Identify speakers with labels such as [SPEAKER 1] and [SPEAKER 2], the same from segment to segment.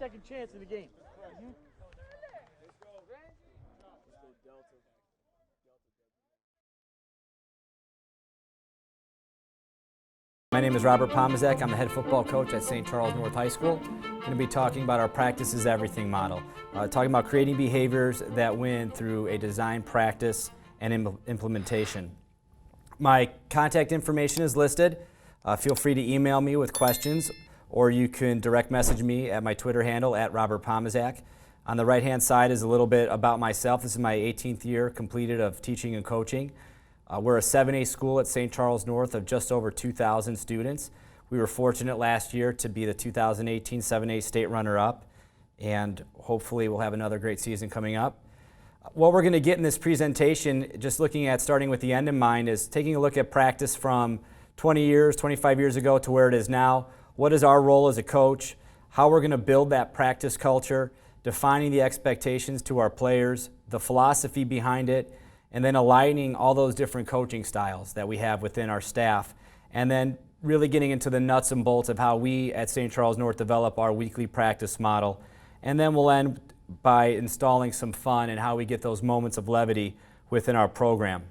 [SPEAKER 1] second chance in the game.
[SPEAKER 2] My name is Robert Pomazak. I'm the head football coach at St. Charles North High School. I'm going to be talking about our practice is everything model, talking about creating behaviors that win through a design, practice, and implementation. My contact information is listed. Feel free to email me with questions, or you can direct message me at my Twitter handle at Robert Pomazak. On the right-hand side is a little bit about myself. This is my 18th year completed of teaching and coaching. We're a 7A school at St. Charles North of just over 2,000 students. We were fortunate last year to be the 2018 7A state runner-up, and hopefully we'll have another great season coming up. What we're going to get in this presentation, just looking at starting with the end in mind, is taking a look at practice from 20 years, 25 years ago to where it is now. What is our role as a coach? How we're going to build that practice culture, defining the expectations to our players, the philosophy behind it, and then aligning all those different coaching styles that we have within our staff, and then really getting into the nuts and bolts of how we at St. Charles North develop our weekly practice model. And then we'll end by installing some fun and how we get those moments of levity within our program.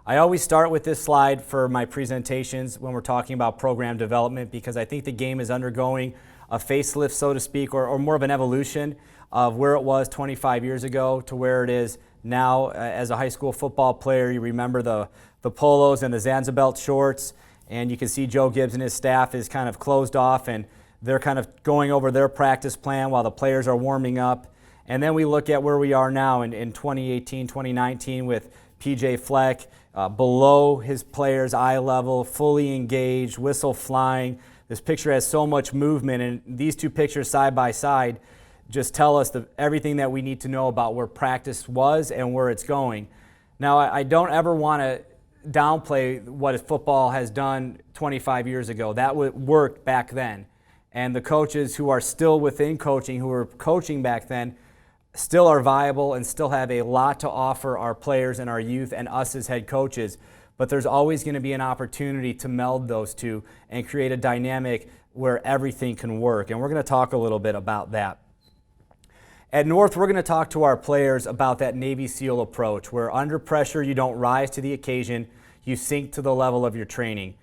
[SPEAKER 2] I always start with this slide for my presentations when we're talking about program development, because I think the game is undergoing a facelift, so to speak, or more of an evolution of where it was 25 years ago to where it is now. As a high school football player, you remember the polos and the Zanzibar shorts, and you can see Joe Gibbs and his staff is kind of closed off, and they're kind of going over their practice plan while the players are warming up. And then we look at where we are now in 2018, 2019 with PJ Fleck below his players' eye level, fully engaged, whistle flying. This picture has so much movement, and these two pictures side by side just tell us everything that we need to know about where practice was and where it's going. Now, I don't ever want to downplay what football has done 25 years ago. That worked back then. And the coaches who are still within coaching, who were coaching back then, still are viable and still have a lot to offer our players and our youth and us as head coaches. But there's always going to be an opportunity to meld those two and create a dynamic where everything can work. And we're going to talk a little bit about that. At North, we're going to talk to our players about that Navy SEAL approach, where under pressure you don't rise to the occasion, you sink to the level of your training.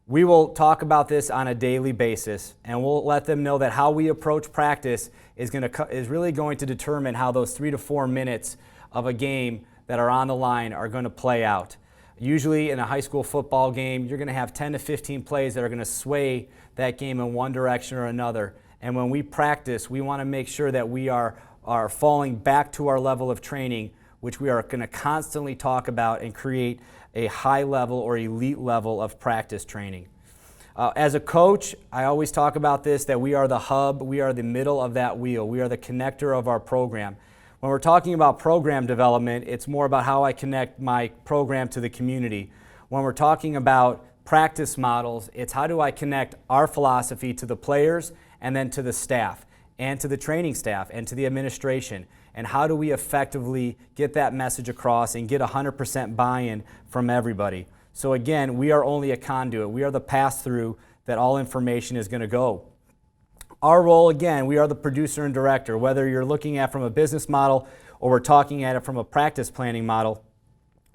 [SPEAKER 2] We will talk about this on a daily basis, and we'll let them know that how we approach practice is really going to determine how those 3 to 4 minutes of a game that are on the line are going to play out. Usually in a high school football game, you're going to have 10 to 15 plays that are going to sway that game in one direction or another. And when we practice, we want to make sure that we are falling back to our level of training, which we are going to constantly talk about and create a high level or elite level of practice training. As a coach, I always talk about this, that we are the hub, we are the middle of that wheel, we are the connector of our program. When we're talking about program development, it's more about how I connect my program to the community. When we're talking about practice models, it's how do I connect our philosophy to the players and then to the staff, and to the training staff, and to the administration, and how do we effectively get that message across and get 100% buy-in from everybody. So again, we are only a conduit. We are the pass-through that all information is going to go. Our role, again, we are the producer and director. Whether you're looking at from a business model or we're talking at it from a practice planning model,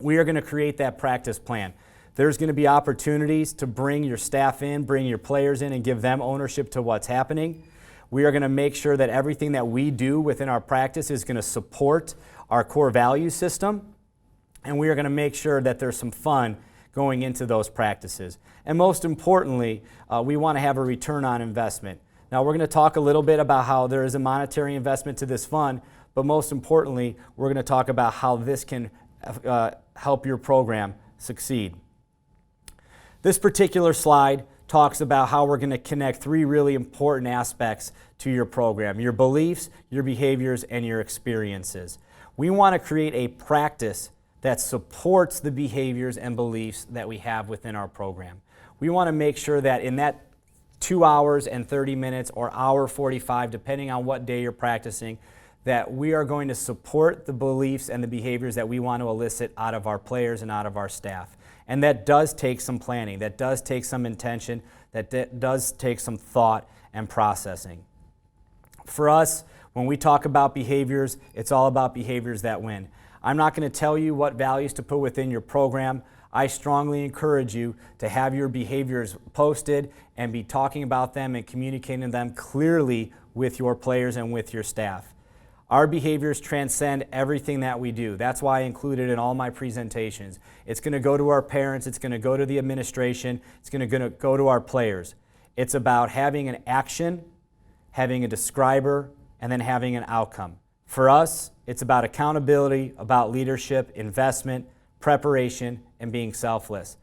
[SPEAKER 2] we are going to create that practice plan. There's going to be opportunities to bring your staff in, bring your players in, and give them ownership to what's happening. We are going to make sure that everything that we do within our practice is going to support our core value system, and we are going to make sure that there's some fun going into those practices. And most importantly, we want to have a return on investment. Now, we're going to talk a little bit about how there is a monetary investment to this fund, but most importantly, we're going to talk about how this can help your program succeed. This particular slide talks about how we're going to connect 3 really important aspects to your program: your beliefs, your behaviors, and your experiences. We want to create a practice that supports the behaviors and beliefs that we have within our program. We want to make sure that in that 2 hours and 30 minutes or hour 45, depending on what day you're practicing, that we are going to support the beliefs and the behaviors that we want to elicit out of our players and out of our staff. And that does take some planning, that does take some intention, that does take some thought and processing. For us, when we talk about behaviors, it's all about behaviors that win. I'm not going to tell you what values to put within your program. I strongly encourage you to have your behaviors posted and be talking about them and communicating them clearly with your players and with your staff. Our behaviors transcend everything that we do. That's why I include it in all my presentations. It's going to go to our parents, it's going to go to the administration, it's going to go to our players. It's about having an action, having a describer, and then having an outcome. For us, it's about accountability, about leadership, investment, preparation, and being selfless.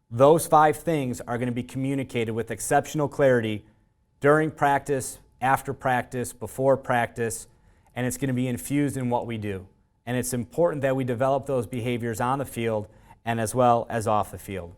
[SPEAKER 2] Those 5 things are going to be communicated with exceptional clarity during practice, after practice, before practice, and it's going to be infused in what we do. And it's important that we develop those behaviors on the field and as well as off the field.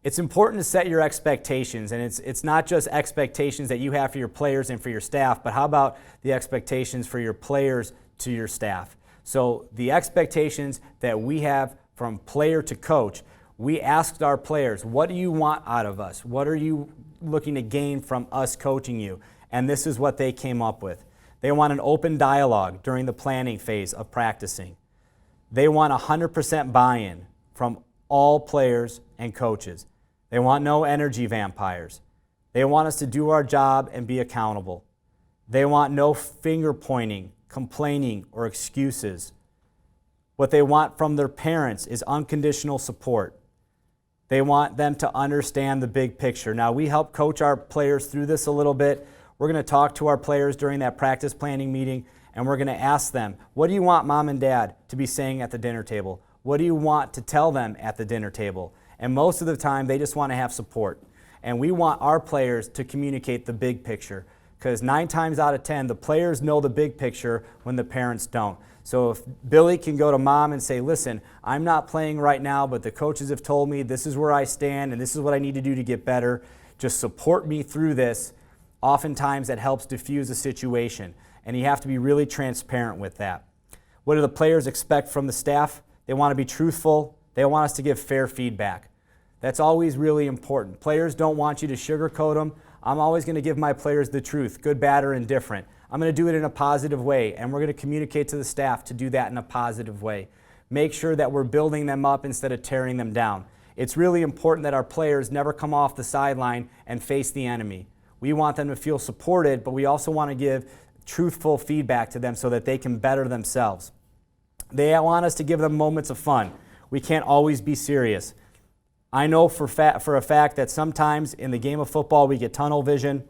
[SPEAKER 2] It's important to set your expectations, and it's not just expectations that you have for your players and for your staff, but how about the expectations for your players to your staff? So the expectations that we have from player to coach, we asked our players, what do you want out of us? What are you looking to gain from us coaching you? And this is what they came up with. They want an open dialogue during the planning phase of practicing. They want 100% buy-in from all players and coaches. They want no energy vampires. They want us to do our job and be accountable. They want no finger pointing, complaining, or excuses. What they want from their parents is unconditional support. They want them to understand the big picture. Now, we help coach our players through this a little bit. We're going to talk to our players during that practice planning meeting, and we're going to ask them, what do you want mom and dad to be saying at the dinner table? What do you want to tell them at the dinner table? And most of the time, they just want to have support. And we want our players to communicate the big picture, because 9 times out of 10, the players know the big picture when the parents don't. So if Billy can go to mom and say, listen, I'm not playing right now, but the coaches have told me this is where I stand and this is what I need to do to get better. Just support me through this. Oftentimes that helps diffuse a situation, and you have to be really transparent with that. What do the players expect from the staff? They want to be truthful. They want us to give fair feedback. That's always really important. Players don't want you to sugarcoat them. I'm always going to give my players the truth, good, bad, or indifferent. I'm going to do it in a positive way, and we're going to communicate to the staff to do that in a positive way. Make sure that we're building them up instead of tearing them down. It's really important that our players never come off the sideline and face the enemy. We want them to feel supported, but we also want to give truthful feedback to them so that they can better themselves. They want us to give them moments of fun. We can't always be serious. I know for a fact that sometimes in the game of football we get tunnel vision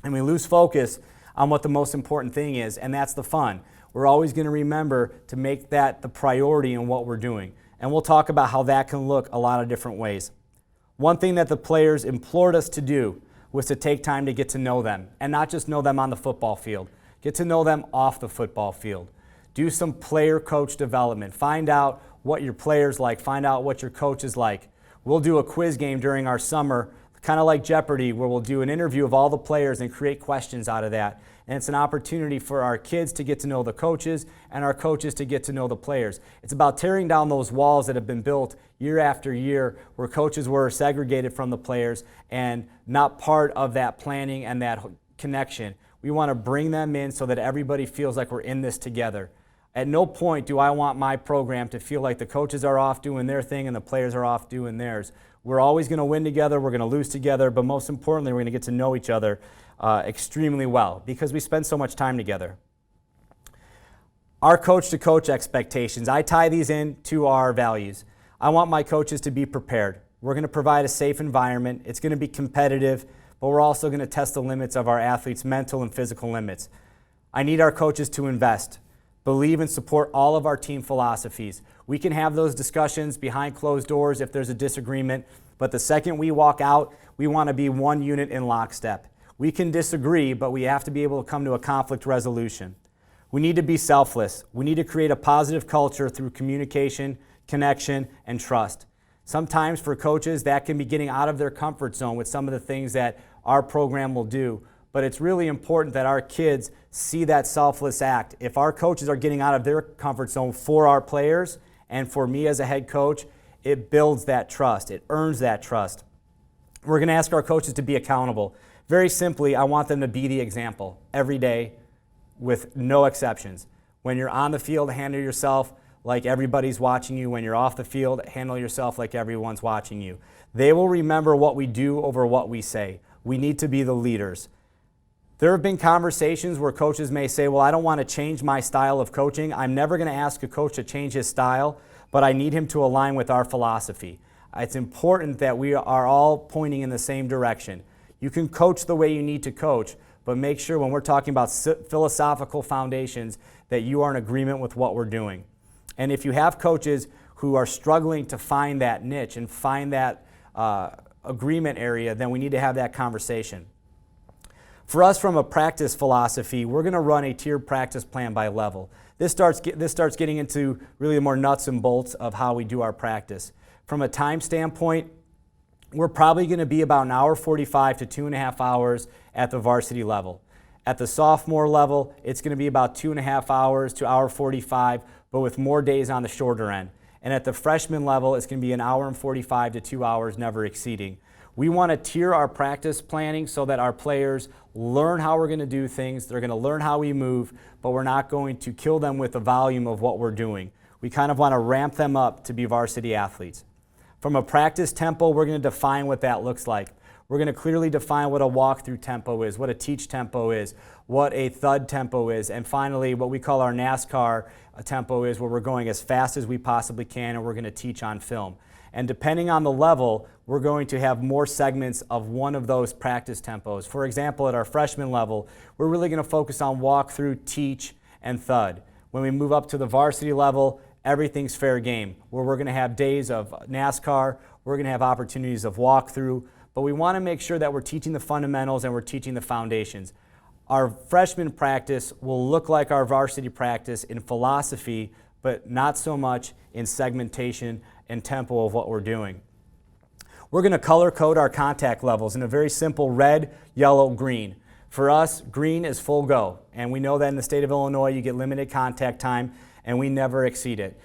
[SPEAKER 2] and we lose focus on what the most important thing is, and that's the fun. We're always going to remember to make that the priority in what we're doing. And we'll talk about how that can look a lot of different ways. One thing that the players implored us to do was to take time to get to know them, and not just know them on the football field. Get to know them off the football field. Do some player-coach development. Find out what your players like. Find out what your coach is like. We'll do a quiz game during our summer, kind of like Jeopardy, where we'll do an interview of all the players and create questions out of that. And it's an opportunity for our kids to get to know the coaches and our coaches to get to know the players. It's about tearing down those walls that have been built year after year where coaches were segregated from the players and not part of that planning and that connection. We want to bring them in so that everybody feels like we're in this together. At no point do I want my program to feel like the coaches are off doing their thing and the players are off doing theirs. We're always going to win together, we're going to lose together, but most importantly, we're going to get to know each other extremely well because we spend so much time together. Our coach-to-coach expectations, I tie these into our values. I want my coaches to be prepared. We're going to provide a safe environment. It's going to be competitive, but we're also going to test the limits of our athletes' mental and physical limits. I need our coaches to invest, believe and support all of our team philosophies. We can have those discussions behind closed doors if there's a disagreement, but the second we walk out, we want to be one unit in lockstep. We can disagree, but we have to be able to come to a conflict resolution. We need to be selfless. We need to create a positive culture through communication, connection, and trust. Sometimes for coaches, that can be getting out of their comfort zone with some of the things that our program will do. But it's really important that our kids see that selfless act. If our coaches are getting out of their comfort zone for our players and for me as a head coach, it builds that trust. It earns that trust. We're going to ask our coaches to be accountable. Very simply, I want them to be the example every day with no exceptions. When you're on the field, handle yourself like everybody's watching you. When you're off the field, handle yourself like everyone's watching you. They will remember what we do over what we say. We need to be the leaders. There have been conversations where coaches may say, well, I don't want to change my style of coaching. I'm never going to ask a coach to change his style, but I need him to align with our philosophy. It's important that we are all pointing in the same direction. You can coach the way you need to coach, but make sure when we're talking about philosophical foundations that you are in agreement with what we're doing. And if you have coaches who are struggling to find that niche and find that agreement area, then we need to have that conversation. For us, from a practice philosophy, we're going to run a tiered practice plan by level. This starts getting into really the more nuts and bolts of how we do our practice. From a time standpoint, we're probably going to be about an hour 45 to 2.5 hours at the varsity level. At the sophomore level, it's going to be about 2.5 hours to hour 45, but with more days on the shorter end. And at the freshman level, it's going to be an hour and 45 to 2 hours, never exceeding. We want to tier our practice planning so that our players learn how we're going to do things. They're going to learn how we move, but we're not going to kill them with the volume of what we're doing. We kind of want to ramp them up to be varsity athletes. From a practice tempo, we're going to define what that looks like. We're going to clearly define what a walk-through tempo is, what a teach tempo is, what a thud tempo is, and finally what we call our NASCAR tempo is, where we're going as fast as we possibly can and we're going to teach on film. And depending on the level, we're going to have more segments of one of those practice tempos. For example, at our freshman level, we're really going to focus on walk-through, teach, and thud. When we move up to the varsity level, everything's fair game, where we're going to have days of NASCAR, we're going to have opportunities of walk-through, but we want to make sure that we're teaching the fundamentals and we're teaching the foundations. Our freshman practice will look like our varsity practice in philosophy, but not so much in segmentation and tempo of what we're doing. We're going to color code our contact levels in a very simple red, yellow, green. For us, green is full go, and we know that in the state of Illinois you get limited contact time and we never exceed it.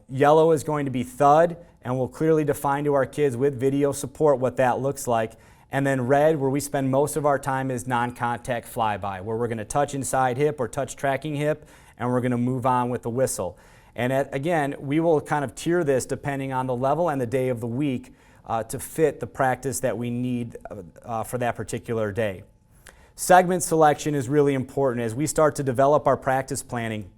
[SPEAKER 2] Yellow is going to be thud, and we'll clearly define to our kids with video support what that looks like. And then red, where we spend most of our time, is non-contact flyby, where we're going to touch inside hip or touch tracking hip, and we're going to move on with the whistle. And again, we will kind of tier this depending on the level and the day of the week to fit the practice that we need for that particular day. Segment selection is really important. As we start to develop our practice planning,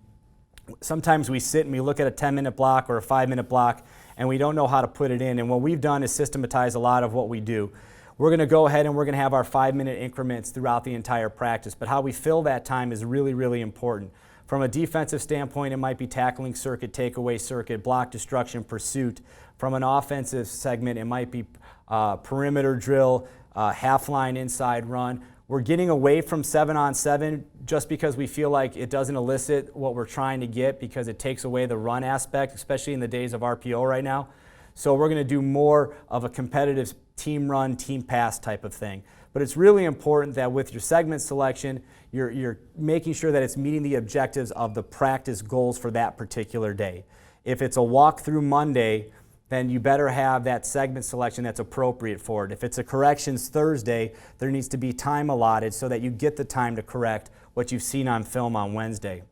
[SPEAKER 2] sometimes we sit and we look at a 10-minute block or a 5-minute block and we don't know how to put it in. And what we've done is systematize a lot of what we do. We're going to go ahead and we're going to have our 5-minute increments throughout the entire practice, but how we fill that time is really, really important. From a defensive standpoint, it might be tackling circuit, takeaway circuit, block destruction, pursuit. From an offensive segment, it might be perimeter drill, half line inside run. We're getting away from 7-on-7 just because we feel like it doesn't elicit what we're trying to get, because it takes away the run aspect, especially in the days of RPO right now. So we're going to do more of a competitive team run, team pass type of thing. But it's really important that with your segment selection, you're making sure that it's meeting the objectives of the practice goals for that particular day. If it's a walk-through Monday, then you better have that segment selection that's appropriate for it. If it's a corrections Thursday, there needs to be time allotted so that you get the time to correct what you've seen on film on Wednesday.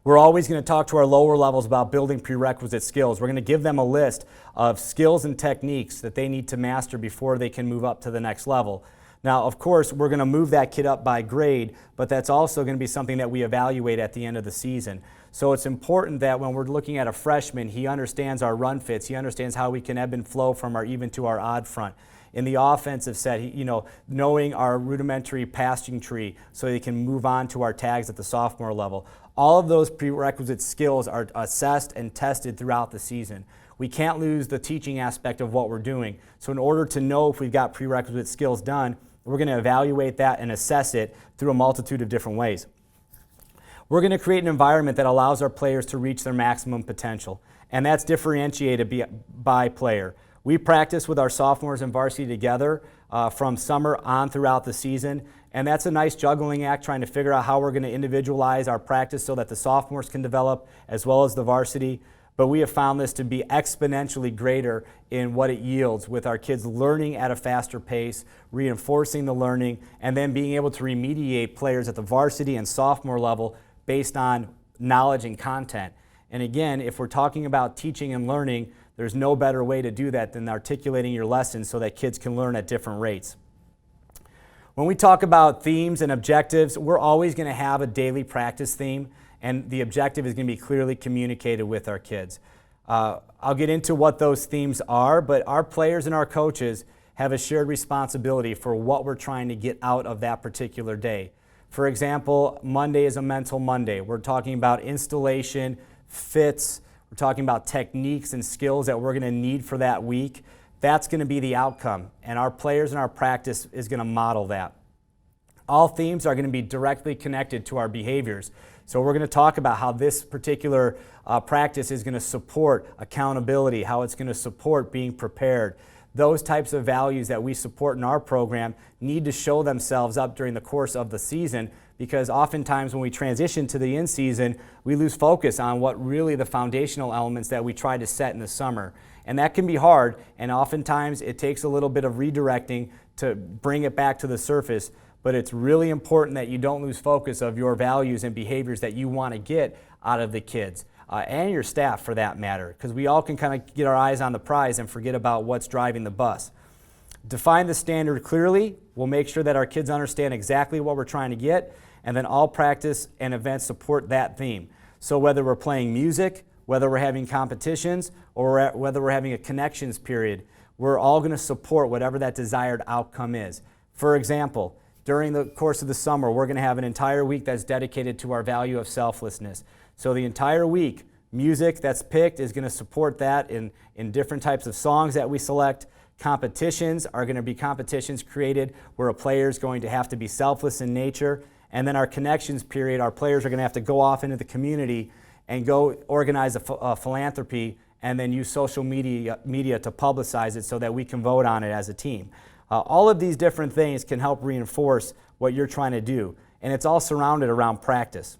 [SPEAKER 2] We're always going to talk to our lower levels about building prerequisite skills. We're going to give them a list of skills and techniques that they need to master before they can move up to the next level. Now, of course, we're going to move that kid up by grade, but that's also going to be something that we evaluate at the end of the season. So it's important that when we're looking at a freshman, he understands our run fits, he understands how we can ebb and flow from our even to our odd front. In the offensive set, knowing our rudimentary passing tree so he can move on to our tags at the sophomore level. All of those prerequisite skills are assessed and tested throughout the season. We can't lose the teaching aspect of what we're doing. So in order to know if we've got prerequisite skills done, we're going to evaluate that and assess it through a multitude of different ways. We're going to create an environment that allows our players to reach their maximum potential, and that's differentiated by player. We practice with our sophomores and varsity together from summer on throughout the season, and that's a nice juggling act, trying to figure out how we're going to individualize our practice so that the sophomores can develop as well as the varsity. but we have found this to be exponentially greater in what it yields with our kids learning at a faster pace, reinforcing the learning, and then being able to remediate players at the varsity and sophomore level based on knowledge and content. And again, if we're talking about teaching and learning, there's no better way to do that than articulating your lessons so that kids can learn at different rates. When we talk about themes and objectives, we're always going to have a daily practice theme, and the objective is going to be clearly communicated with our kids. I'll get into what those themes are, but our players and our coaches have a shared responsibility for what we're trying to get out of that particular day. For example, Monday is a mental Monday. We're talking about installation, fits, we're talking about techniques and skills that we're going to need for that week. That's going to be the outcome, and our players and our practice is going to model that. All themes are going to be directly connected to our behaviors. So we're going to talk about how this particular practice is going to support accountability, how it's going to support being prepared. Those types of values that we support in our program need to show themselves up during the course of the season, because oftentimes when we transition to the in-season, we lose focus on what really the foundational elements that we try to set in the summer. And that can be hard, and oftentimes it takes a little bit of redirecting to bring it back to the surface. But it's really important that you don't lose focus of your values and behaviors that you want to get out of the kids and your staff for that matter, because we all can kind of get our eyes on the prize and forget about what's driving the bus. Define the standard clearly. We'll make sure that our kids understand exactly what we're trying to get, and then all practice and events support that theme. So whether we're playing music, whether we're having competitions, or whether we're having a connections period, we're all going to support whatever that desired outcome is. For example, during the course of the summer, we're going to have an entire week that's dedicated to our value of selflessness. So the entire week, music that's picked is going to support that in different types of songs that we select. Competitions are going to be competitions created where a player is going to have to be selfless in nature. And then our connections period, our players are going to have to go off into the community and go organize a philanthropy and then use social media to publicize it so that we can vote on it as a team. All of these different things can help reinforce what you're trying to do, and it's all surrounded around practice.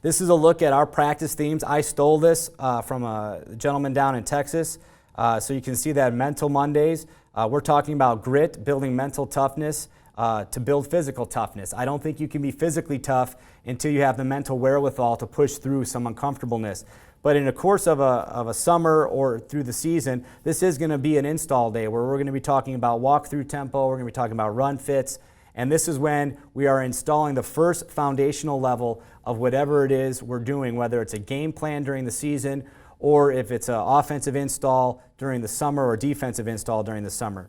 [SPEAKER 2] This is a look at our practice themes. I stole this from a gentleman down in Texas, so you can see that Mental Mondays. We're talking about grit, building mental toughness to build physical toughness. I don't think you can be physically tough until you have the mental wherewithal to push through some uncomfortableness. But in the course of a summer or through the season, this is going to be an install day where we're going to be talking about walk-through tempo, we're going to be talking about run fits, and this is when we are installing the first foundational level of whatever it is we're doing, whether it's a game plan during the season or if it's an offensive install during the summer or defensive install during the summer.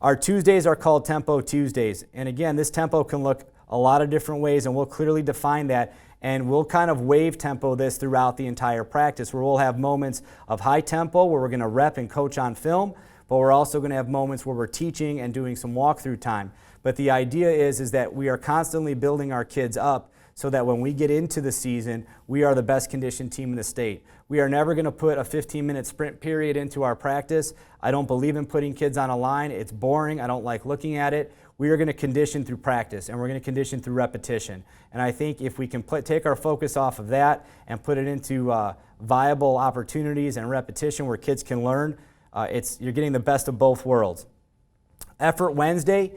[SPEAKER 2] Our Tuesdays are called Tempo Tuesdays, and again, this tempo can look a lot of different ways, and we'll clearly define that. And we'll kind of wave tempo this throughout the entire practice, where we'll have moments of high tempo where we're going to rep and coach on film, but we're also going to have moments where we're teaching and doing some walkthrough time. But the idea is that we are constantly building our kids up so that when we get into the season, we are the best conditioned team in the state. We are never going to put a 15-minute sprint period into our practice. I don't believe in putting kids on a line. It's boring. I don't like looking at it. We are going to condition through practice, and we're going to condition through repetition. And I think if we can take our focus off of that and put it into viable opportunities and repetition where kids can learn, you're getting the best of both worlds. Effort Wednesday,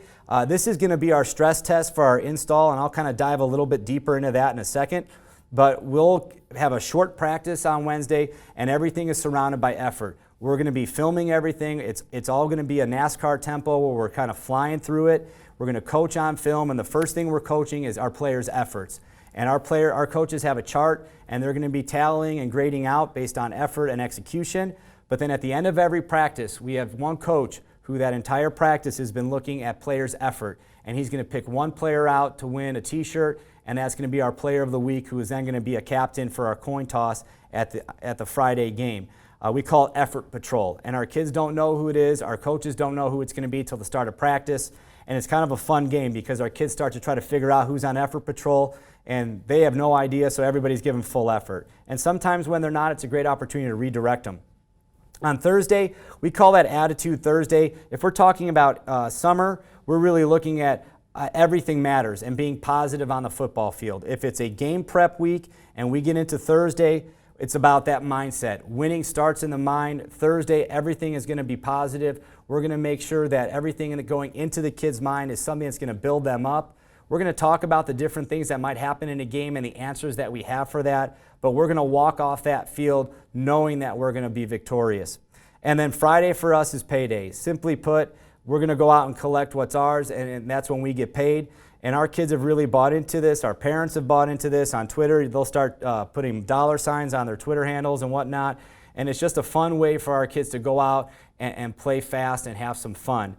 [SPEAKER 2] this is going to be our stress test for our install, and I'll kind of dive a little bit deeper into that in a second. But we'll have a short practice on Wednesday, and everything is surrounded by effort. We're going to be filming everything. It's all going to be a NASCAR tempo where we're kind of flying through it. We're going to coach on film, and the first thing we're coaching is our players' efforts. And our coaches have a chart, and they're going to be tallying and grading out based on effort and execution. But then at the end of every practice, we have one coach who that entire practice has been looking at players' effort. And he's going to pick one player out to win a t-shirt, and that's going to be our player of the week, who is then going to be a captain for our coin toss at the Friday game. We call it Effort Patrol, and our kids don't know who it is. Our coaches don't know who it's going to be till the start of practice, and it's kind of a fun game because our kids start to try to figure out who's on Effort Patrol, and they have no idea, so everybody's giving full effort. And sometimes when they're not, it's a great opportunity to redirect them. On Thursday, we call that Attitude Thursday. If we're talking about summer, we're really looking at everything matters and being positive on the football field. If it's a game prep week and we get into Thursday, It's about that mindset. Winning starts in the mind. Thursday, everything is going to be positive. We're going to make sure that everything going into the kids' mind is something that's going to build them up. We're going to talk about the different things that might happen in a game and the answers that we have for that, but we're going to walk off that field knowing that we're going to be victorious. And then Friday for us is payday. Simply put, we're going to go out and collect what's ours, and that's when we get paid. And our kids have really bought into this. Our parents have bought into this. On Twitter, they'll start putting dollar signs on their Twitter handles and whatnot. And it's just a fun way for our kids to go out and play fast and have some fun.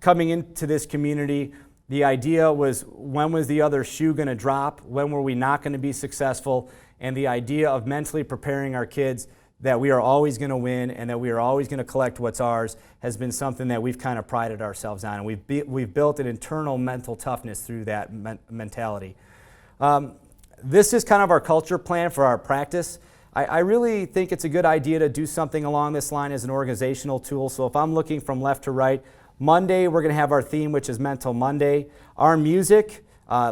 [SPEAKER 2] Coming into this community, the idea was, when was the other shoe going to drop? When were we not going to be successful? And the idea of mentally preparing our kids that we are always going to win and that we are always going to collect what's ours has been something that we've kind of prided ourselves on. And we've built an internal mental toughness through that mentality. This is kind of our culture plan for our practice. I really think it's a good idea to do something along this line as an organizational tool. So if I'm looking from left to right, Monday we're going to have our theme, which is Mental Monday. Our music,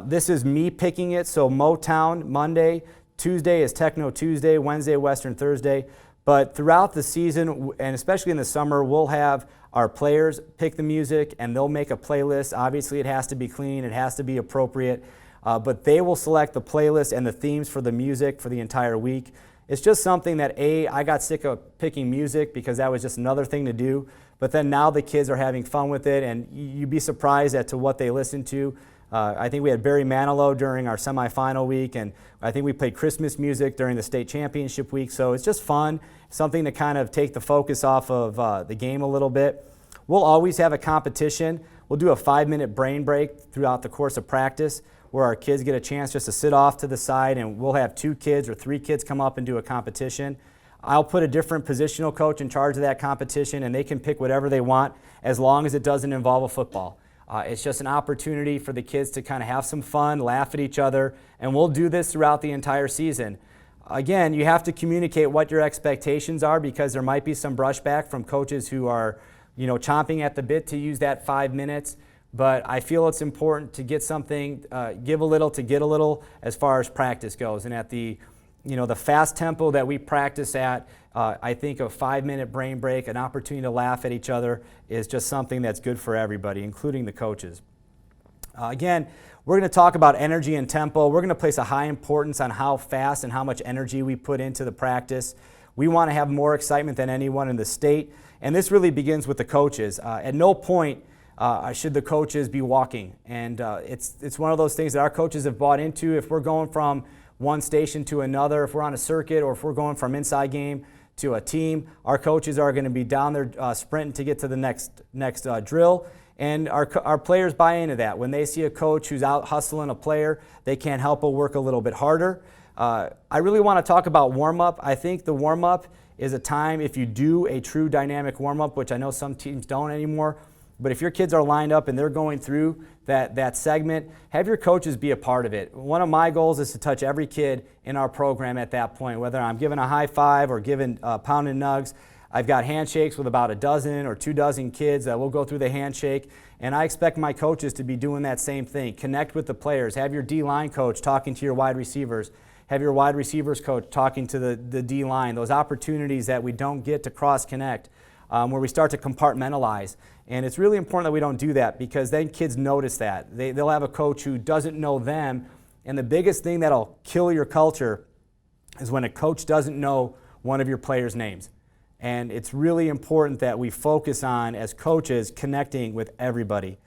[SPEAKER 2] this is me picking it, so Motown Monday. Tuesday is Techno Tuesday, Wednesday, Western Thursday. But throughout the season, and especially in the summer, we'll have our players pick the music and they'll make a playlist. Obviously, it has to be clean, it has to be appropriate, but they will select the playlist and the themes for the music for the entire week. It's just something that, I got sick of picking music because that was just another thing to do, but then now the kids are having fun with it, and you'd be surprised as to what they listen to. I think we had Barry Manilow during our semifinal week, and I think we played Christmas music during the state championship week. So it's just fun, something to kind of take the focus off of the game a little bit. We'll always have a competition. We'll do a 5-minute brain break throughout the course of practice where our kids get a chance just to sit off to the side, and we'll have 2 kids or 3 kids come up and do a competition. I'll put a different positional coach in charge of that competition, and they can pick whatever they want as long as it doesn't involve a football. It's just an opportunity for the kids to kind of have some fun, laugh at each other, and we'll do this throughout the entire season. Again, you have to communicate what your expectations are because there might be some brushback from coaches who are, chomping at the bit to use that 5 minutes. But I feel it's important to get something, give a little to get a little as far as practice goes. And at the fast tempo that we practice at, I think a 5-minute brain break, an opportunity to laugh at each other is just something that's good for everybody, including the coaches. Again, we're going to talk about energy and tempo. We're going to place a high importance on how fast and how much energy we put into the practice. We want to have more excitement than anyone in the state, and this really begins with the coaches. At no point should the coaches be walking, and it's one of those things that our coaches have bought into. If we're going from one station to another, if we're on a circuit, or if we're going from inside game to a team, our coaches are going to be down there sprinting to get to the next drill, and our players buy into that. When they see a coach who's out hustling a player, they can't help but work a little bit harder. I really want to talk about warm-up. I think the warm-up is a time, if you do a true dynamic warm-up, which I know some teams don't anymore, but if your kids are lined up and they're going through that segment, have your coaches be a part of it. One of my goals is to touch every kid in our program at that point, whether I'm giving a high five or giving pound and nugs. I've got handshakes with about 12 or 24 kids that will go through the handshake, and I expect my coaches to be doing that same thing. Connect with the players. Have your D-line coach talking to your wide receivers. Have your wide receivers coach talking to the D-line. Those opportunities that we don't get to cross-connect, where we start to compartmentalize. And it's really important that we don't do that because then kids notice that. They'll have a coach who doesn't know them, and the biggest thing that'll kill your culture is when a coach doesn't know one of your players' names. And it's really important that we focus on, as coaches, connecting with everybody.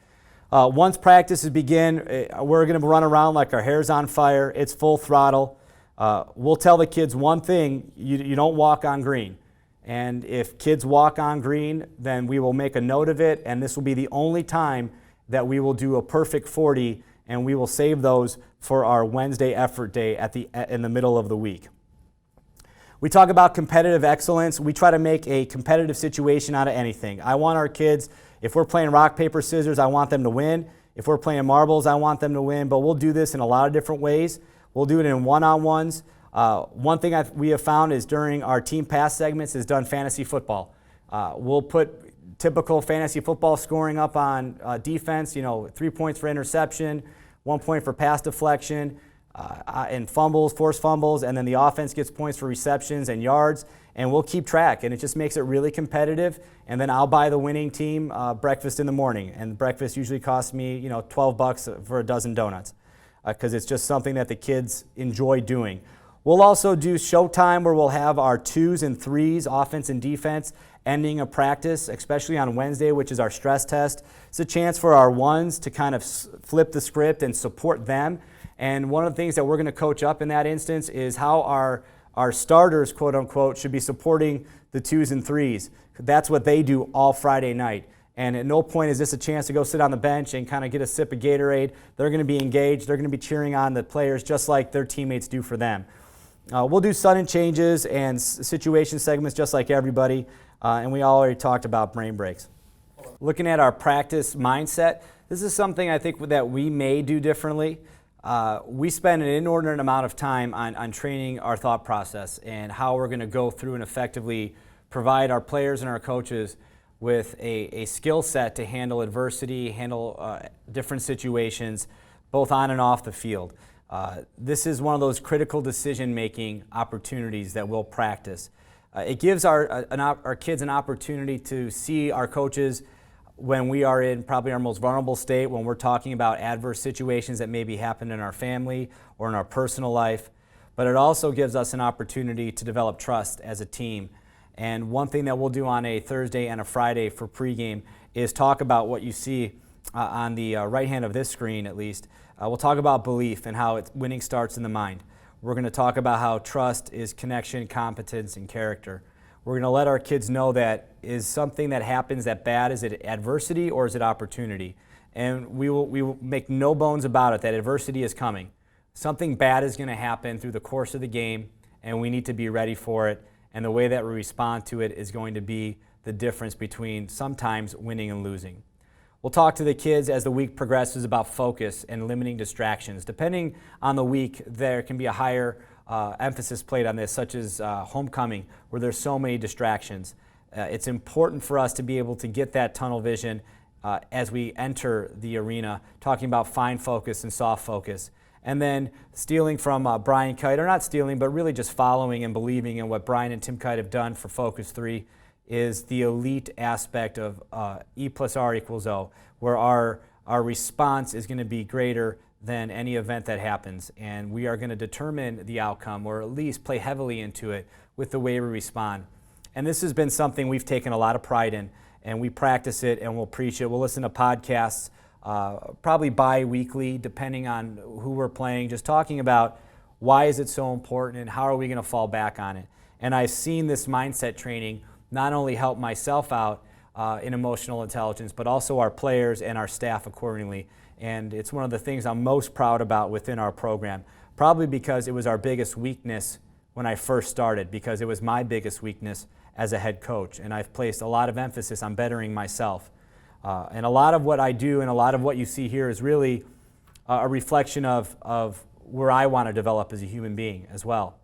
[SPEAKER 2] Once practices begin, we're going to run around like our hair's on fire. It's full throttle. We'll tell the kids one thing: you don't walk on green. And if kids walk on green, then we will make a note of it, and this will be the only time that we will do a perfect 40, and we will save those for our Wednesday effort day in the middle of the week. We talk about competitive excellence. We try to make a competitive situation out of anything. I want our kids, if we're playing rock, paper, scissors, I want them to win. If we're playing marbles, I want them to win, but we'll do this in a lot of different ways. We'll do it in one-on-ones. One thing we have found is during our team pass segments is done fantasy football. We'll put typical fantasy football scoring up on defense, 3 points for interception, 1 point for pass deflection. and fumbles, forced fumbles, and then the offense gets points for receptions and yards, and we'll keep track, and it just makes it really competitive. And then I'll buy the winning team breakfast in the morning, and breakfast usually costs me, $12 for a dozen donuts, because it's just something that the kids enjoy doing. We'll also do showtime where we'll have our 2s and 3s, offense and defense, ending a practice, especially on Wednesday, which is our stress test. It's a chance for our 1s to kind of flip the script and support them. And one of the things that we're going to coach up in that instance is how our starters, quote unquote, should be supporting the 2s and 3s. That's what they do all Friday night. And at no point is this a chance to go sit on the bench and kind of get a sip of Gatorade. They're going to be engaged. They're going to be cheering on the players just like their teammates do for them. We'll do sudden changes and situation segments just like everybody. And we already talked about brain breaks. Looking at our practice mindset, this is something I think that we may do differently. We spend an inordinate amount of time on training our thought process and how we're going to go through and effectively provide our players and our coaches with a skill set to handle adversity, handle different situations, both on and off the field. This is one of those critical decision-making opportunities that we'll practice. It gives our kids an opportunity to see our coaches when we are in probably our most vulnerable state, when we're talking about adverse situations that maybe happen in our family or in our personal life. But it also gives us an opportunity to develop trust as a team. And one thing that we'll do on a Thursday and a Friday for pregame is talk about what you see on the right hand of this screen, at least. We'll talk about belief and how winning starts in the mind. We're going to talk about how trust is connection, competence, and character. We're going to let our kids know that is something that happens that bad, is it adversity or is it opportunity? And we will make no bones about it that adversity is coming. Something bad is going to happen through the course of the game, and we need to be ready for it. And the way that we respond to it is going to be the difference between sometimes winning and losing. We'll talk to the kids as the week progresses about focus and limiting distractions. Depending on the week, there can be a higher emphasis played on this, such as homecoming, where there's so many distractions. It's important for us to be able to get that tunnel vision as we enter the arena, talking about fine focus and soft focus. And then stealing from Brian Kite, or not stealing, but really just following and believing in what Brian and Tim Kite have done for Focus 3, is the elite aspect of E plus R equals O, where our response is going to be greater than any event that happens. And we are going to determine the outcome, or at least play heavily into it with the way we respond. And this has been something we've taken a lot of pride in, and we practice it and we'll preach it. We'll listen to podcasts, probably bi-weekly, depending on who we're playing, just talking about why is it so important and how are we going to fall back on it. And I've seen this mindset training not only help myself out in emotional intelligence, but also our players and our staff accordingly. And it's one of the things I'm most proud about within our program, probably because it was our biggest weakness when I first started, because it was my biggest weakness as a head coach. And I've placed a lot of emphasis on bettering myself. And a lot of what I do and a lot of what you see here is really a reflection of where I want to develop as a human being as well.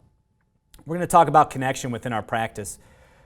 [SPEAKER 2] We're going to talk about connection within our practice.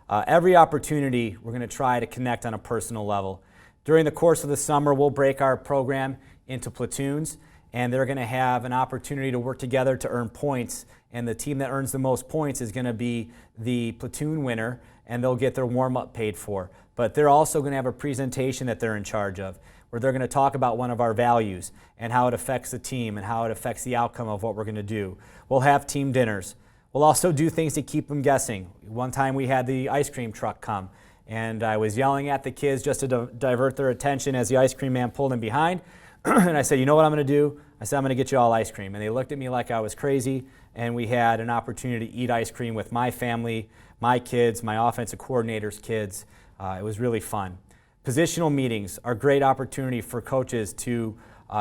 [SPEAKER 2] Every opportunity, we're going to try to connect on a personal level. During the course of the summer, we'll break our program into platoons, and they're going to have an opportunity to work together to earn points. And the team that earns the most points is going to be the platoon winner, and they'll get their warm-up paid for. But they're also going to have a presentation that they're in charge of, where they're going to talk about one of our values and how it affects the team and how it affects the outcome of what we're going to do. We'll have team dinners. We'll also do things to keep them guessing. One time we had the ice cream truck come, and I was yelling at the kids just to divert their attention as the ice cream man pulled in behind. And I said, you know what I'm going to do? I said, I'm going to get you all ice cream. And they looked at me like I was crazy, and we had an opportunity to eat ice cream with my family, my kids, my offensive coordinator's kids. It was really fun. Positional meetings are a great opportunity for coaches to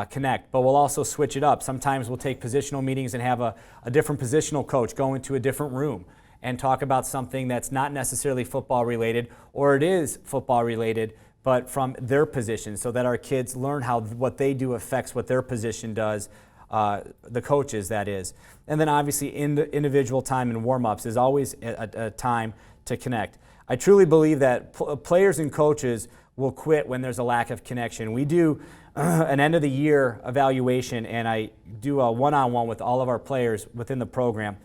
[SPEAKER 2] connect, but we'll also switch it up. Sometimes we'll take positional meetings and have a different positional coach go into a different room and talk about something that's not necessarily football related, or it is football related, but from their position, so that our kids learn how what they do affects what their position does, the coaches, that is. And then obviously individual time and warm-ups is always a time to connect. I truly believe that players and coaches will quit when there's a lack of connection. We do an end of the year evaluation, and I do a one-on-one with all of our players within the program.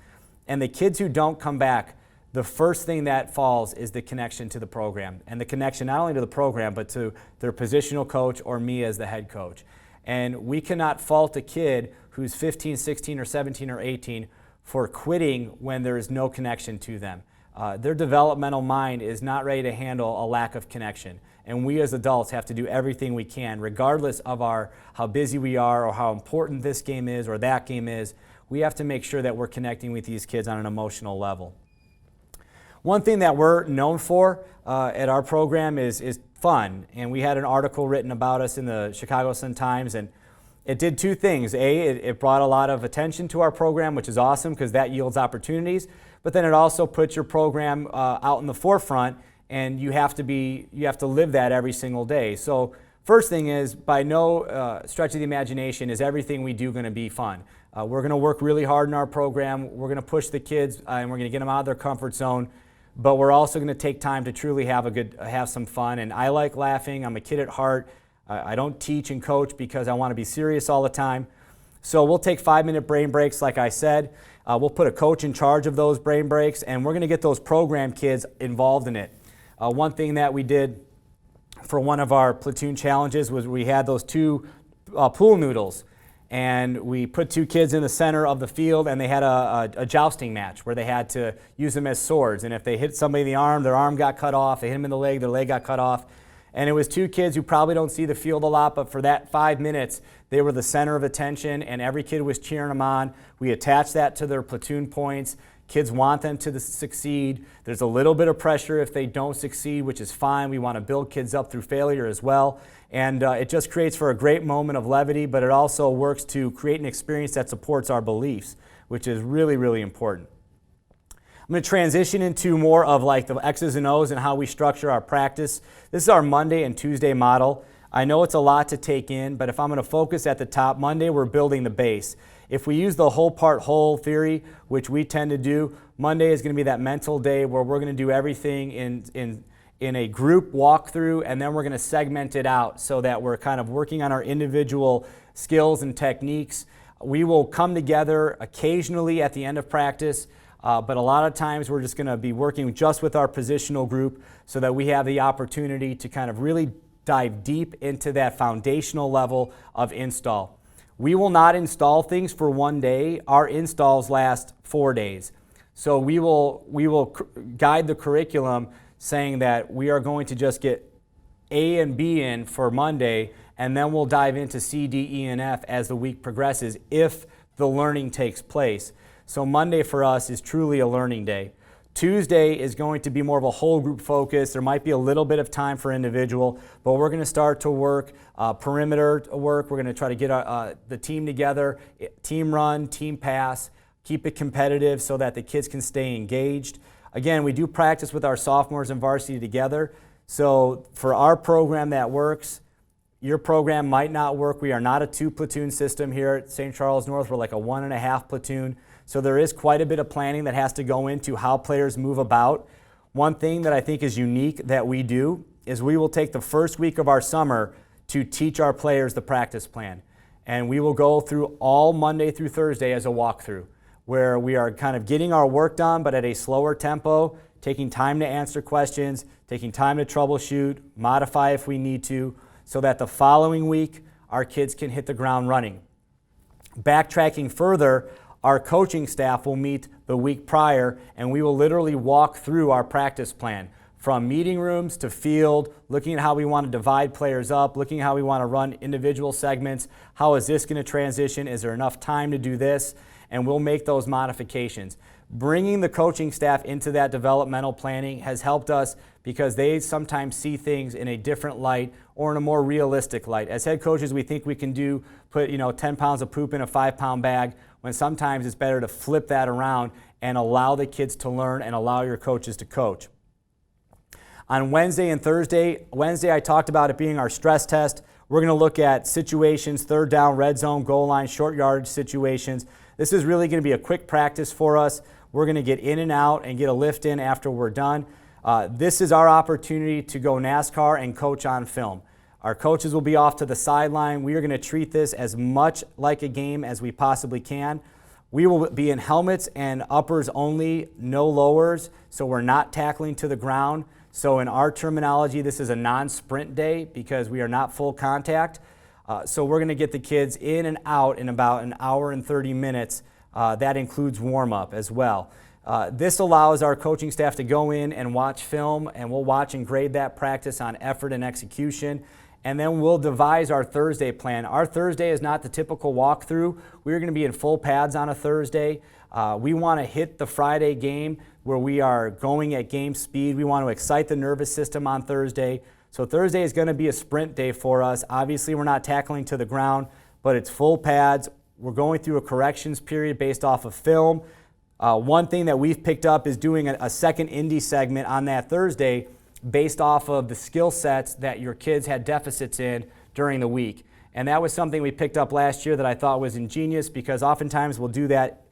[SPEAKER 2] And the kids who don't come back, the first thing that falls is the connection to the program. And the connection not only to the program, but to their positional coach or me as the head coach. And we cannot fault a kid who's 15, 16, or 17, or 18 for quitting when there is no connection to them. Their developmental mind is not ready to handle a lack of connection. And we as adults have to do everything we can, regardless of how busy we are or how important this game is or that game is. We have to make sure that we're connecting with these kids on an emotional level. One thing that we're known for at our program is fun. And we had an article written about us in the Chicago Sun-Times, and it did two things. It brought a lot of attention to our program, which is awesome because that yields opportunities. But then it also puts your program out in the forefront, and you have to live that every single day. So first thing is, by no stretch of the imagination is everything we do going to be fun. We're going to work really hard in our program. We're going to push the kids, and we're going to get them out of their comfort zone. But we're also going to take time to truly have some fun. And I like laughing. I'm a kid at heart. I don't teach and coach because I want to be serious all the time. So we'll take 5-minute brain breaks, like I said. We'll put a coach in charge of those brain breaks, and we're going to get those program kids involved in it. One thing that we did for one of our platoon challenges was we had those two pool noodles. And we put two kids in the center of the field, and they had a jousting match where they had to use them as swords. And if they hit somebody in the arm, their arm got cut off. They hit them in the leg, their leg got cut off. And it was two kids who probably don't see the field a lot, but for that 5 minutes, they were the center of attention, and every kid was cheering them on. We attached that to their platoon points. Kids want them to succeed. There's a little bit of pressure if they don't succeed, which is fine. We want to build kids up through failure as well. And it just creates for a great moment of levity, but it also works to create an experience that supports our beliefs, which is really, really important. I'm going to transition into more of like the X's and O's and how we structure our practice. This is our Monday and Tuesday model. I know it's a lot to take in, but if I'm going to focus at the top, Monday we're building the base. If we use the whole part whole theory, which we tend to do, Monday is going to be that mental day where we're going to do everything in a group walkthrough, and then we're going to segment it out so that we're kind of working on our individual skills and techniques. We will come together occasionally at the end of practice, but a lot of times we're just going to be working just with our positional group so that we have the opportunity to kind of really dive deep into that foundational level of install. We will not install things for one day. Our installs last 4 days. So we will guide the curriculum saying that we are going to just get A and B in for Monday, and then we'll dive into C, D, E, and F as the week progresses if the learning takes place. So Monday for us is truly a learning day. Tuesday is going to be more of a whole group focus. There might be a little bit of time for individual, but we're going to start to work perimeter work. We're going to try to get the team together, team run, team pass, keep it competitive so that the kids can stay engaged. Again, we do practice with our sophomores and varsity together. So for our program that works, your program might not work. We are not a 2-platoon system here at St. Charles North. We're like a 1.5 platoon. So there is quite a bit of planning that has to go into how players move about. One thing that I think is unique that we do is we will take the first week of our summer to teach our players the practice plan. And we will go through all Monday through Thursday as a walkthrough, where we are kind of getting our work done, but at a slower tempo, taking time to answer questions, taking time to troubleshoot, modify if we need to, so that the following week, our kids can hit the ground running. Backtracking further, our coaching staff will meet the week prior, and we will literally walk through our practice plan, from meeting rooms to field, looking at how we want to divide players up, looking at how we want to run individual segments, how is this going to transition, is there enough time to do this, and we'll make those modifications. Bringing the coaching staff into that developmental planning has helped us because they sometimes see things in a different light or in a more realistic light. As head coaches, we think we can put 10 pounds of poop in a 5-pound bag, when sometimes it's better to flip that around and allow the kids to learn and allow your coaches to coach. On Wednesday and Thursday, I talked about it being our stress test. We're going to look at situations, third down, red zone, goal line, short yardage situations. This is really going to be a quick practice for us. We're going to get in and out and get a lift in after we're done. This is our opportunity to go NASCAR and coach on film. Our coaches will be off to the sideline. We are going to treat this as much like a game as we possibly can. We will be in helmets and uppers only, no lowers, so we're not tackling to the ground. So in our terminology, this is a non-sprint day because we are not full contact. So we're going to get the kids in and out in about an hour and 30 minutes. That includes warm-up as well. This allows our coaching staff to go in and watch film, and we'll watch and grade that practice on effort and execution. And then we'll devise our Thursday plan. Our Thursday is not the typical walkthrough. We're going to be in full pads on a Thursday. We want to hit the Friday game where we are going at game speed. We want to excite the nervous system on Thursday. So Thursday is going to be a sprint day for us. Obviously, we're not tackling to the ground, but it's full pads. We're going through a corrections period based off of film. One thing that we've picked up is doing a second indie segment on that Thursday based off of the skill sets that your kids had deficits in during the week. And that was something we picked up last year that I thought was ingenious, because oftentimes we'll do that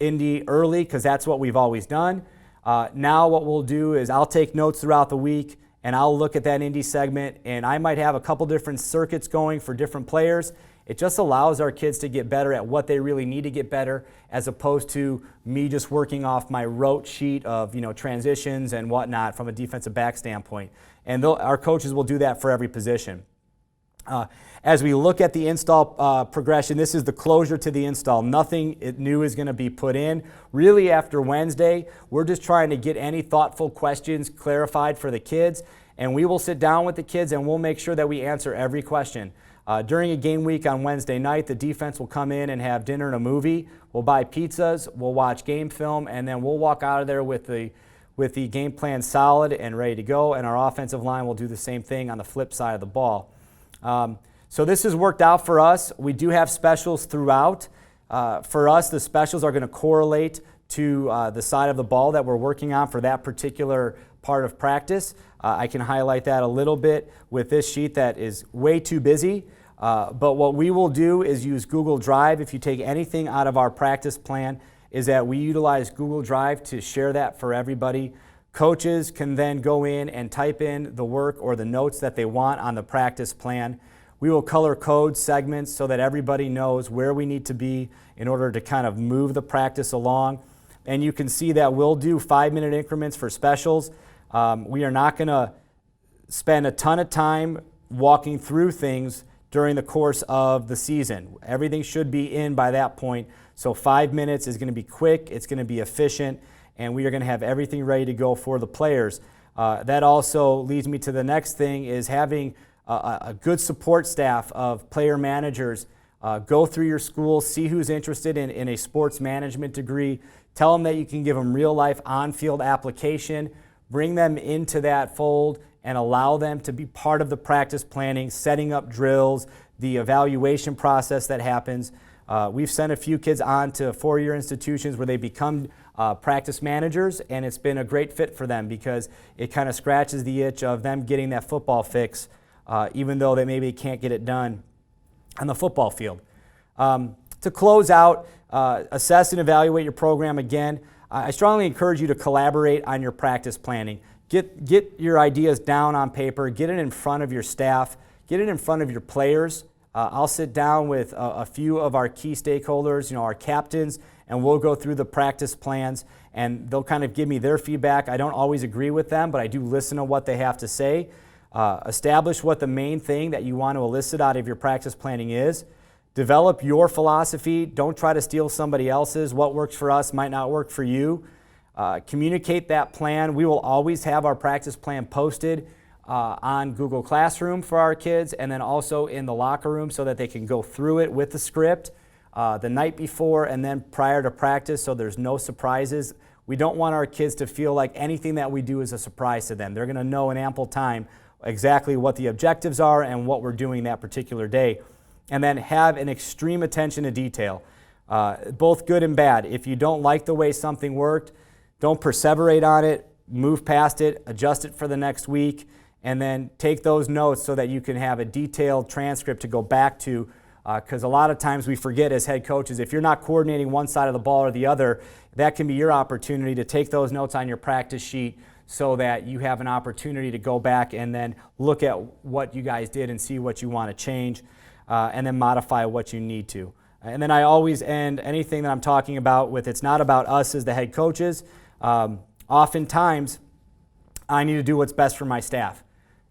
[SPEAKER 2] indie early because that's what we've always done. Now what we'll do is I'll take notes throughout the week and I'll look at that indie segment, and I might have a couple different circuits going for different players. It just allows our kids to get better at what they really need to get better, as opposed to me just working off my rote sheet of transitions and whatnot from a defensive back standpoint. And our coaches will do that for every position. As we look at the install progression, this is the closure to the install. Nothing new is going to be put in. Really, after Wednesday, we're just trying to get any thoughtful questions clarified for the kids, and we will sit down with the kids and we'll make sure that we answer every question. During a game week on Wednesday night, the defense will come in and have dinner and a movie. We'll buy pizzas, we'll watch game film, and then we'll walk out of there with the game plan solid and ready to go, and our offensive line will do the same thing on the flip side of the ball. So this has worked out for us. We do have specials throughout. For us, the specials are going to correlate to the side of the ball that we're working on for that particular part of practice. I can highlight that a little bit with this sheet that is way too busy. But what we will do is use Google Drive. If you take anything out of our practice plan, is that we utilize Google Drive to share that for everybody. Coaches can then go in and type in the work or the notes that they want on the practice plan. We will color code segments so that everybody knows where we need to be in order to kind of move the practice along. And you can see that we'll do 5-minute increments for specials. We are not going to spend a ton of time walking through things during the course of the season. Everything should be in by that point. So 5 minutes is going to be quick, it's going to be efficient, and we are going to have everything ready to go for the players. That also leads me to the next thing, is having a good support staff of player managers. Go through your school, see who's interested in a sports management degree. Tell them that you can give them real-life on-field application. Bring them into that fold and allow them to be part of the practice planning, setting up drills, the evaluation process that happens. We've sent a few kids on to four-year institutions where they become practice managers, and it's been a great fit for them because it kind of scratches the itch of them getting that football fix, even though they maybe can't get it done on the football field. To close out, assess and evaluate your program again. I strongly encourage you to collaborate on your practice planning. Get your ideas down on paper, get it in front of your staff, get it in front of your players. I'll sit down with a few of our key stakeholders, our captains, and we'll go through the practice plans, and they'll kind of give me their feedback. I don't always agree with them, but I do listen to what they have to say. Establish what the main thing that you want to elicit out of your practice planning is. Develop your philosophy. Don't try to steal somebody else's. What works for us might not work for you. Communicate that plan. We will always have our practice plan posted on Google Classroom for our kids, and then also in the locker room so that they can go through it with the script the night before and then prior to practice, so there's no surprises. We don't want our kids to feel like anything that we do is a surprise to them. They're going to know in ample time exactly what the objectives are and what we're doing that particular day. And then have an extreme attention to detail, both good and bad. If you don't like the way something worked, don't perseverate on it, move past it, adjust it for the next week, and then take those notes so that you can have a detailed transcript to go back to, because a lot of times we forget as head coaches, if you're not coordinating one side of the ball or the other, that can be your opportunity to take those notes on your practice sheet so that you have an opportunity to go back and then look at what you guys did and see what you want to change, and then modify what you need to. And then I always end anything that I'm talking about with, it's not about us as the head coaches. Oftentimes, I need to do what's best for my staff.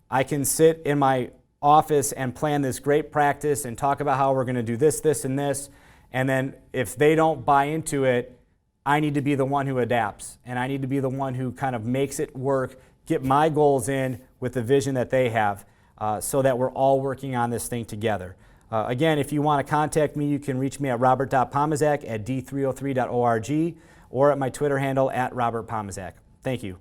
[SPEAKER 2] I can sit in my office and plan this great practice and talk about how we're going to do this, this, and this, and then if they don't buy into it, I need to be the one who adapts, and I need to be the one who kind of makes it work, get my goals in with the vision that they have, so that we're all working on this thing together. Again, if you want to contact me, you can reach me at robert.pomazak at d303.org or at my Twitter handle at robertpomazak. Thank you.